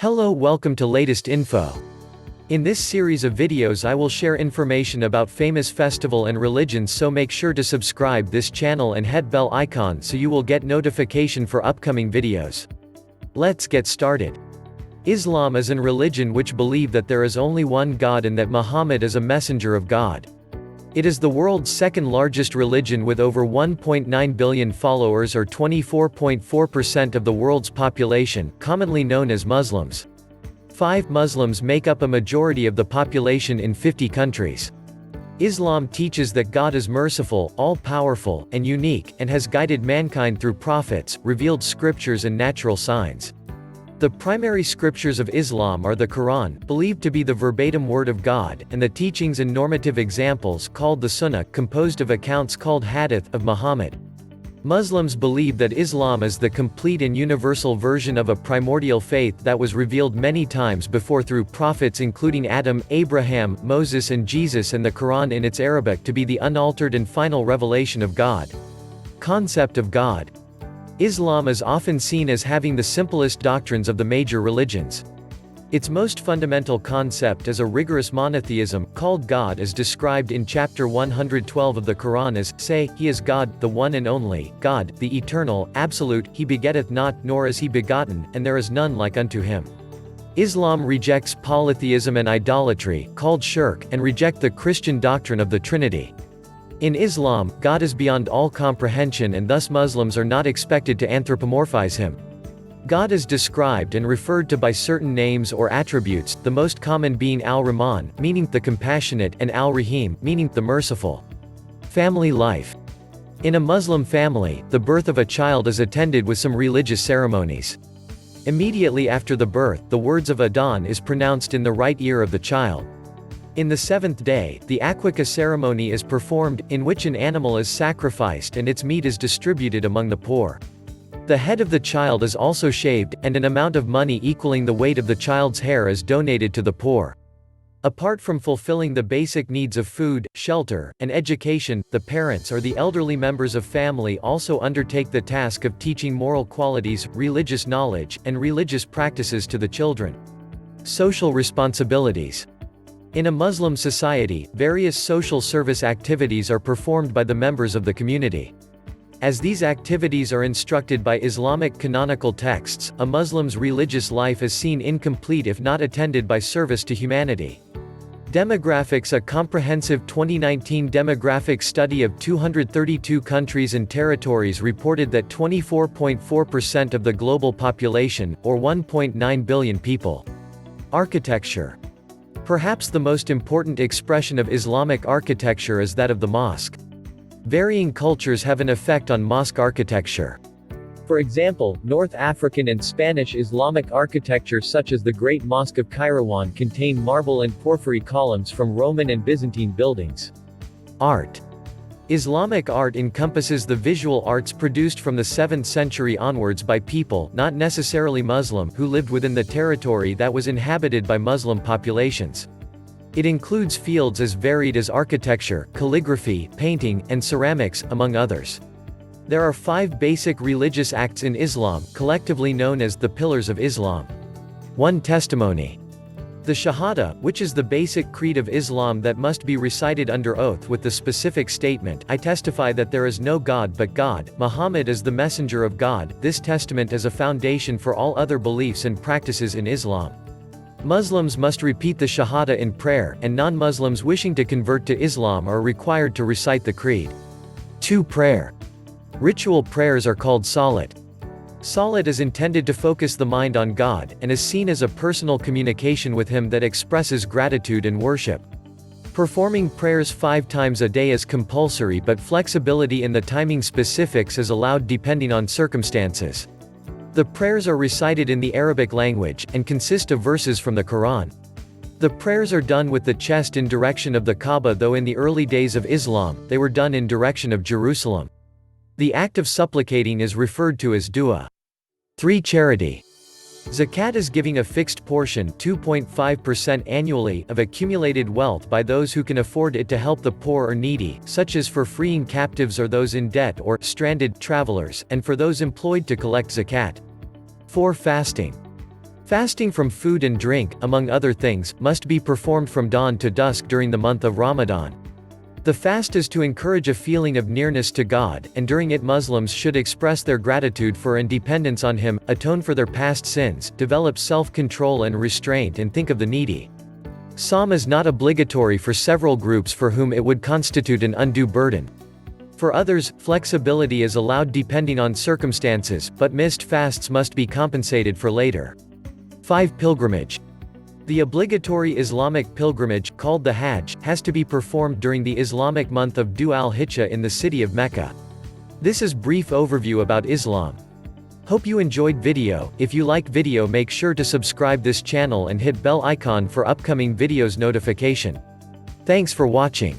Hello, welcome to latest info. In this series of videos I will share information about famous festival and religions, so make sure to subscribe this channel and hit bell icon so you will get notification for upcoming videos. Let's get started. Islam is an religion which believe that there is only one God and that Muhammad is a messenger of God. It is the world's second largest religion with over 1.9 billion followers, or 24.4% of the world's population, commonly known as Muslims. 5 Muslims make up a majority of the population in 50 countries. Islam teaches that God is merciful, all-powerful, and unique, and has guided mankind through prophets, revealed scriptures and natural signs. The primary scriptures of Islam are the Quran, believed to be the verbatim word of God, and the teachings and normative examples called the Sunnah, composed of accounts called Hadith, of Muhammad. Muslims believe that Islam is the complete and universal version of a primordial faith that was revealed many times before through prophets including Adam, Abraham, Moses and Jesus, and the Quran in its Arabic to be the unaltered and final revelation of God. Concept of God. Islam is often seen as having the simplest doctrines of the major religions. Its most fundamental concept is a rigorous monotheism, called God, as described in chapter 112 of the Quran as, "Say, He is God, the one and only, God, the eternal, absolute, He begetteth not, nor is He begotten, and there is none like unto Him." Islam rejects polytheism and idolatry, called shirk, and reject the Christian doctrine of the Trinity. In Islam, God is beyond all comprehension, and thus Muslims are not expected to anthropomorphize Him. God is described and referred to by certain names or attributes, the most common being Al-Rahman, meaning the compassionate, and Al-Rahim, meaning the merciful. Family life. In a Muslim family, the birth of a child is attended with some religious ceremonies. Immediately after the birth, the words of Adhan is pronounced in the right ear of the child. In the 7th day, the Aqiqah ceremony is performed, in which an animal is sacrificed and its meat is distributed among the poor. The head of the child is also shaved, and an amount of money equaling the weight of the child's hair is donated to the poor. Apart from fulfilling the basic needs of food, shelter, and education, the parents or the elderly members of family also undertake the task of teaching moral qualities, religious knowledge, and religious practices to the children. Social responsibilities. In a Muslim society, various social service activities are performed by the members of the community. As these activities are instructed by Islamic canonical texts, a Muslim's religious life is seen incomplete if not attended by service to humanity. Demographics. A comprehensive 2019 demographic study of 232 countries and territories reported that 24.4% of the global population, or 1.9 billion people. Architecture. Perhaps the most important expression of Islamic architecture is that of the mosque. Varying cultures have an effect on mosque architecture. For example, North African and Spanish Islamic architecture such as the Great Mosque of Qu'ran contain marble and porphyry columns from Roman and Byzantine buildings. Art. Islamic art encompasses the visual arts produced from the 7th century onwards by people, not necessarily Muslim, who lived within the territory that was inhabited by Muslim populations. It includes fields as varied as architecture, calligraphy, painting, and ceramics, among others. There are 5 basic religious acts in Islam, collectively known as the Pillars of Islam. 1. Testimony. The Shahada, which is the basic creed of Islam that must be recited under oath with the specific statement, "I testify that there is no God but God, Muhammad is the messenger of God." This testament is a foundation for all other beliefs and practices in Islam. Muslims must repeat the Shahada in prayer, and non-Muslims wishing to convert to Islam are required to recite the creed. 2. Prayer. Ritual prayers are called salat. Salat is intended to focus the mind on God, and is seen as a personal communication with Him that expresses gratitude and worship. Performing prayers 5 times a day is compulsory, but flexibility in the timing specifics is allowed depending on circumstances. The prayers are recited in the Arabic language, and consist of verses from the Quran. The prayers are done with the chest in direction of the Kaaba, though in the early days of Islam, they were done in direction of Jerusalem. The act of supplicating is referred to as dua. 3. Charity. Zakat is giving a fixed portion, 2.5% annually, of accumulated wealth by those who can afford it to help the poor or needy, such as for freeing captives or those in debt or stranded travelers, and for those employed to collect zakat. 4. Fasting. Fasting from food and drink, among other things, must be performed from dawn to dusk during the month of Ramadan. The fast is to encourage a feeling of nearness to God, and during it Muslims should express their gratitude for and dependence on Him, atone for their past sins, develop self-control and restraint, and think of the needy. Sawm is not obligatory for several groups for whom it would constitute an undue burden. For others, flexibility is allowed depending on circumstances, but missed fasts must be compensated for later. 5. Pilgrimage. The obligatory Islamic pilgrimage, called the Hajj, has to be performed during the Islamic month of Dhu al-Hijjah in the city of Mecca. This is brief overview about Islam. Hope you enjoyed video. If you like video, make sure to subscribe this channel and hit bell icon for upcoming videos notification. Thanks for watching.